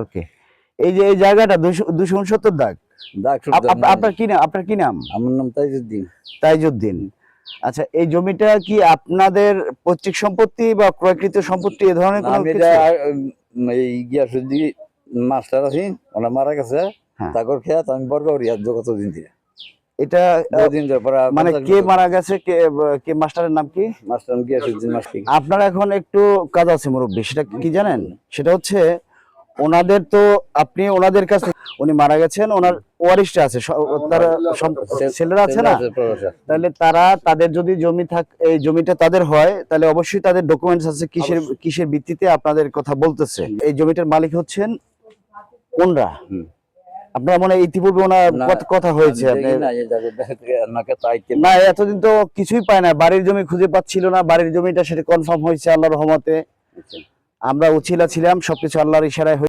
ওকে। এই যে এই জায়গাটা 269 দাগ, আপনার কি নাম? আপনার কি নাম? আমার নাম তাইজুদ্দিন। তাইজুদ্দিন। আচ্ছা, এই জমিটা কি আপনাদের পৈতৃক সম্পত্তি বা ক্রয়কৃত সম্পত্তি এ ধরনের কোনো আমি কিছু? এই গিয়াসুদ্দি মাস্টার আছি, ওরা মারা গেছে, হ্যাঁ। তারপর খেয়াত আমি বরগাঁও রিয়াদ কতদিন থেকে। এটা বহুদিন ধরে পরে মানে কে মারা গেছে, কে মাস্টারের নাম কি? Master Giasuddin master. আপনার এখন একটু কাজ আছে মুরব্বী, সেটা কি জানেন? সেটা হচ্ছে ওনাদের তো আপনি ওনাদের কাছে, উনি মারা গেছেন, ওনার ওয়ারিশটা আছে, তার ছেলেরা আছে না, তাহলে তারা তাদের যদি জমি এই জমিটা তাদের হয়, তাহলে অবশ্যই তাদের ডকুমেন্টস আছে কিসের ভিত্তিতে আপনাদের কথা বলতেছে। এই জমিটার মালিক হচ্ছেন ওনরা। আপনার মনে ইতিপূর্বে ওনার কথা হয়েছে? না, এতদিন তো কিছুই পায় না, বাড়ির জমি খুঁজে পাচ্ছিল না, বাড়ির জমিটা সেটা কনফার্ম হয়েছে আল্লাহর রহমতে। আমরা উছিলা ছিলাম, সবকিছু আল্লাহর ইশারায়